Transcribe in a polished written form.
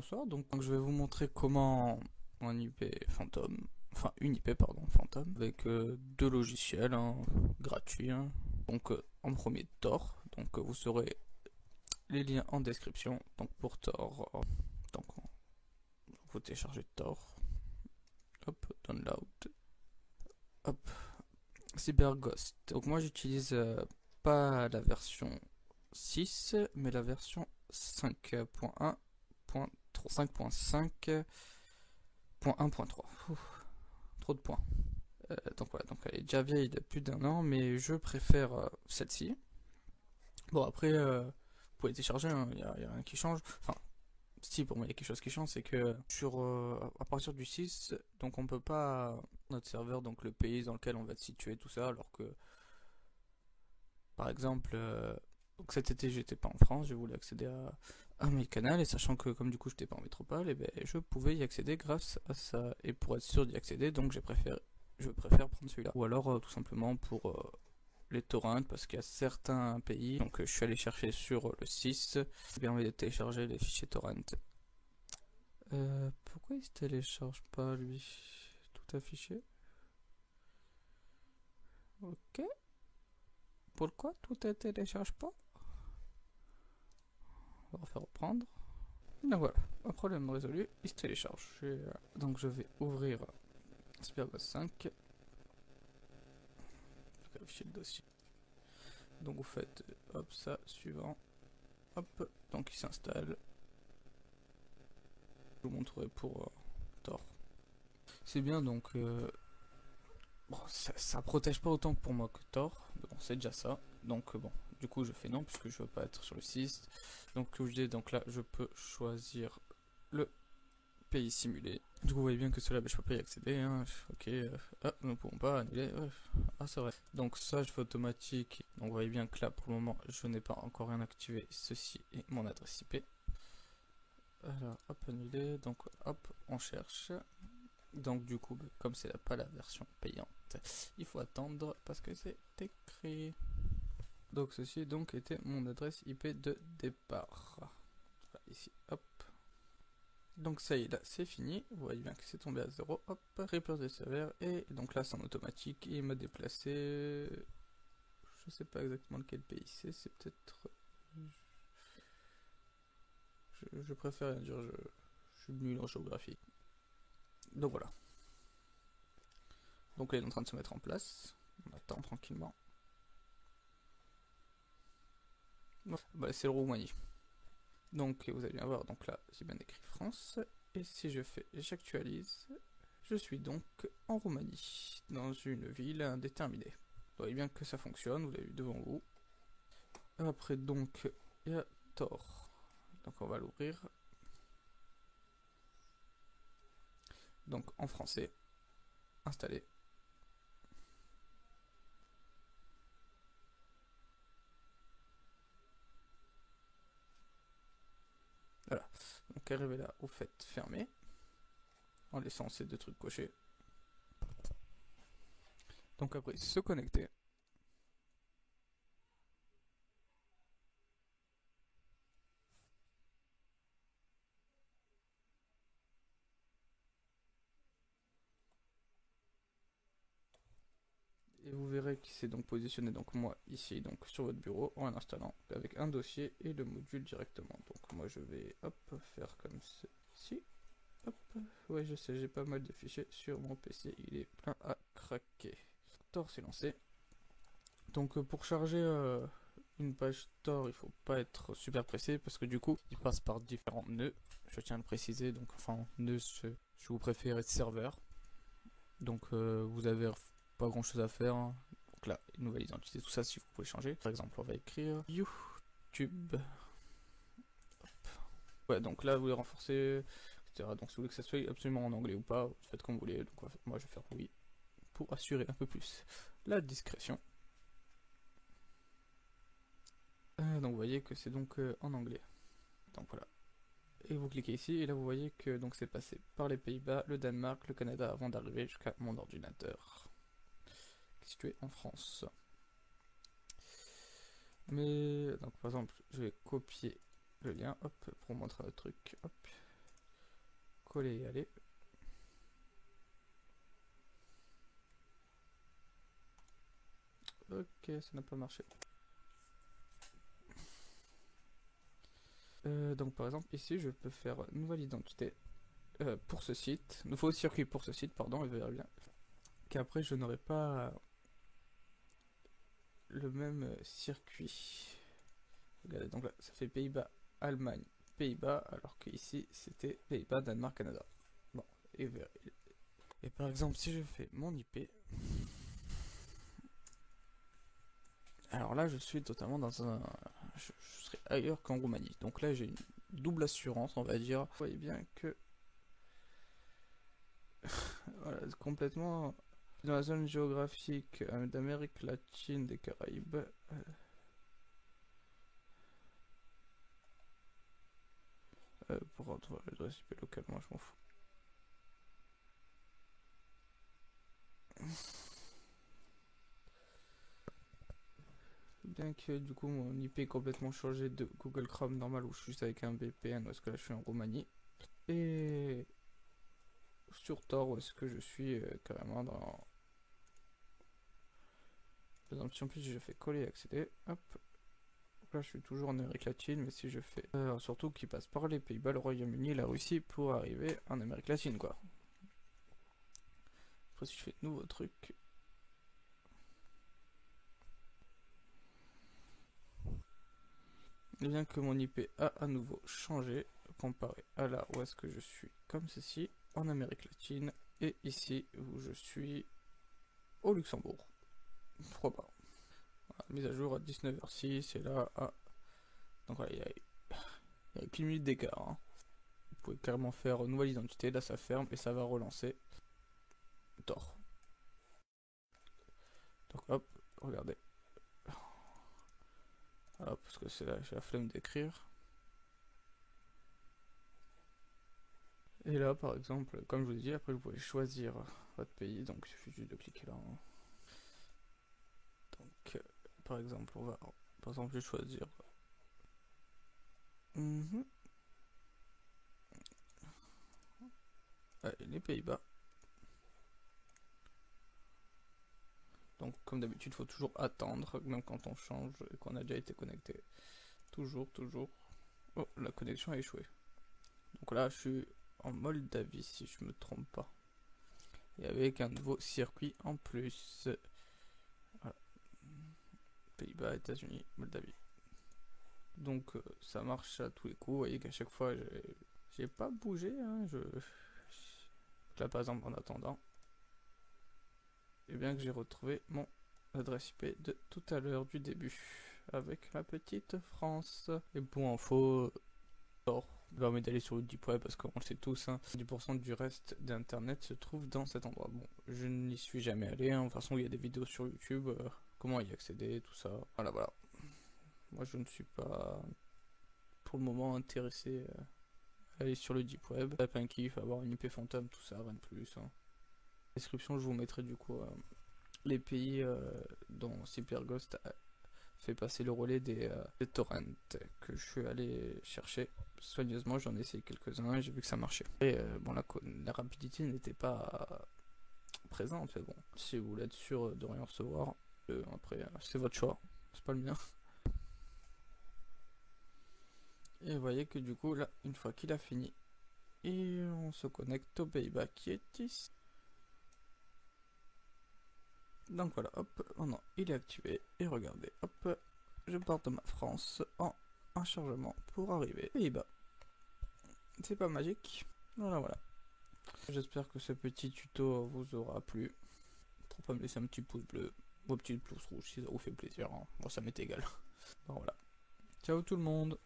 bonsoir. Donc je vais vous montrer comment un IP Phantom, enfin une IP pardon Phantom, avec deux logiciels gratuits. Donc en premier Tor, donc vous aurez les liens en description. Donc pour Tor, donc vous téléchargez Tor, hop, download, hop, CyberGhost. Donc moi j'utilise pas la version 6 mais la version 5.1.3. Trop de points. Donc voilà, donc elle est déjà vieille de plus d'un an, mais je préfère celle-ci. Bon après, vous pouvez télécharger, il n'y a rien qui change. Enfin, si pour moi il y a quelque chose qui change, c'est que à partir du 6, donc on peut pas notre serveur, donc le pays dans lequel on va être situé, tout ça, alors que par exemple, donc cet été j'étais pas en France, je voulais accéder à mes canaux, et sachant que comme du coup j'étais pas en métropole, et ben je pouvais y accéder grâce à ça. Et pour être sûr d'y accéder, donc je préfère prendre celui-là. Ou alors tout simplement pour les torrents, parce qu'il y a certains pays, donc je suis allé chercher sur le 6, qui permet de télécharger les fichiers torrent. Pourquoi il se télécharge pas lui? Tout affiché. Ok. Pourquoi tout ne télécharge pas? On va refaire reprendre. Donc voilà, un problème résolu, il se télécharge. Donc je vais ouvrir CyberGhost 5. Afficher le dossier. Donc vous faites hop ça, suivant. Hop, donc il s'installe. Je vous montrerai pour Tor. C'est bien donc bon, ça protège pas autant que pour moi que Tor. Bon, c'est déjà ça. Donc bon, du coup je fais non puisque je veux pas être sur le 6. Donc comme je dis, donc là je peux choisir le pays simulé. Du coup vous voyez bien que cela, je peux pas y accéder. Ok, nous ne pouvons pas annuler. Ah c'est vrai. Donc ça je fais automatique. Donc vous voyez bien que là pour le moment je n'ai pas encore rien activé. Ceci est mon adresse IP. Alors hop annuler. Donc hop on cherche. Donc du coup comme c'est pas la version payante, il faut attendre parce que c'est écrit. Donc ceci donc était mon adresse IP de départ. Voilà, ici hop. Donc ça y est, là c'est fini, vous voyez bien que c'est tombé à 0, hop, replace de serveur, et donc là c'est en automatique, et il m'a déplacé, je sais pas exactement lequel pays c'est peut-être, je préfère rien dire, je suis nul en géographie. Donc voilà. Donc là il est en train de se mettre en place, on attend tranquillement. Bah, c'est le Roumanie. Donc vous allez bien voir, donc là j'ai bien écrit France, et si je fais j'actualise, je suis donc en Roumanie, dans une ville indéterminée. Vous voyez bien que ça fonctionne, vous l'avez vu devant vous. Après donc il y a Tor, donc on va l'ouvrir. Donc en français, installé. Voilà, donc arrivé là, vous faites fermer, en laissant ces deux trucs cochés. Donc après se connecter. Et vous verrez qu'il s'est donc positionné, donc moi ici, donc sur votre bureau, en installant avec un dossier et le module directement. Donc moi je vais hop faire comme ceci. Hop, ouais je sais, j'ai pas mal de fichiers sur mon PC, il est plein à craquer. Tor s'est lancé. Donc pour charger une page Tor, il faut pas être super pressé parce que du coup il passe par différents nœuds. Je tiens à le préciser, donc enfin nœuds, je vous préfère être serveur. Donc vous avez pas grand chose à faire. Donc là, une nouvelle identité, tout ça si vous pouvez changer. Par exemple, on va écrire YouTube. Hop. Ouais, donc là vous voulez renforcer, etc. Donc si vous voulez que ça soit absolument en anglais ou pas, vous faites comme vous voulez. Donc moi je vais faire oui pour assurer un peu plus la discrétion. Donc vous voyez que c'est donc en anglais. Donc voilà. Et vous cliquez ici et là vous voyez que donc c'est passé par les Pays-Bas, le Danemark, le Canada avant d'arriver jusqu'à mon ordinateur situé en France. Mais donc par exemple je vais copier le lien, hop, pour montrer un truc, hop, coller et aller. Ok, ça n'a pas marché. Donc par exemple ici je peux faire nouvelle identité pour ce site, nouveau circuit pour ce site, pardon, et vous verrez bien qu'après je n'aurai pas le même circuit. Regardez, donc là ça fait Pays-Bas, Allemagne, Pays-Bas, alors qu'ici c'était Pays-Bas, Danemark, Canada. Bon, et par exemple si je fais mon IP, alors là je suis totalement dans un... Je serai ailleurs qu'en Roumanie. Donc là j'ai une double assurance on va dire. Vous voyez bien que... voilà, complètement dans la zone géographique d'Amérique latine, des Caraïbes. Pour retrouver l'adresse IP locale, moi je m'en fous. Bien que du coup mon IP est complètement changé de Google Chrome normal où je suis juste avec un VPN, parce que là je suis en Roumanie. Et sur Tor où est-ce que je suis carrément dans... Par exemple si en plus je fais coller et accéder, hop. Donc là je suis toujours en Amérique latine, mais si je fais... surtout qu'il passe par les Pays-Bas, le Royaume-Uni et la Russie pour arriver en Amérique latine quoi. Après si je fais de nouveaux trucs... Et bien que mon IP a à nouveau changé, comparé à là où est-ce que je suis comme ceci, en Amérique latine, et ici où je suis au Luxembourg. Pourquoi pas. Voilà, mise à jour à 19h06, et là à... Donc voilà, il y a qu'une minute d'écart. Hein. Vous pouvez carrément faire nouvelle identité, là ça ferme, et ça va relancer Tor. Donc hop, regardez. Voilà, parce que c'est là, j'ai la flemme d'écrire. Et là, par exemple, comme je vous ai dit, après vous pouvez choisir votre pays, donc il suffit juste de cliquer là. Hein. Donc, par exemple, on va, par exemple, je vais choisir allez, les Pays-Bas. Donc, comme d'habitude, il faut toujours attendre, même quand on change et qu'on a déjà été connecté. Toujours, toujours. Oh, la connexion a échoué. Donc là, je suis en Moldavie, si je me trompe pas. Et avec un nouveau circuit en plus. Voilà. Pays-Bas, États-Unis, Moldavie. Donc ça marche à tous les coups. Vous voyez qu'à chaque fois, j'ai pas bougé. Hein, là, par exemple, en attendant, et bien que j'ai retrouvé mon adresse IP de tout à l'heure du début avec ma petite France. Et pour info, Tor permet d'aller sur le Deep Web parce qu'on le sait tous, hein, 10% du reste d'internet se trouve dans cet endroit. Bon, je n'y suis jamais allé, hein. De toute façon il y a des vidéos sur YouTube, comment y accéder, tout ça. Voilà, voilà. Moi je ne suis pas pour le moment intéressé à aller sur le Deep Web. Tape un kiff, avoir une IP fantôme, tout ça, rien de plus. Hein. Description, je vous mettrai du coup les pays dont Cyberghost fait passer le relais des torrents que je suis allé chercher soigneusement. J'en ai essayé quelques-uns et j'ai vu que ça marchait. Et bon, la rapidité n'était pas présente, mais bon, si vous voulez être sûr de rien recevoir, après c'est votre choix, c'est pas le mien. Et vous voyez que du coup là, une fois qu'il a fini, et on se connecte au Pays-Bas qui est ici. Donc voilà, hop, maintenant il est activé, et regardez, hop, je pars de ma France en un chargement pour arriver aux Pays-Bas. C'est pas magique, voilà voilà. J'espère que ce petit tuto vous aura plu. Pour pas me laisser un petit pouce bleu ou un petit pouce rouge si ça vous fait plaisir, hein. Bon ça m'est égal. Bon voilà. Ciao tout le monde.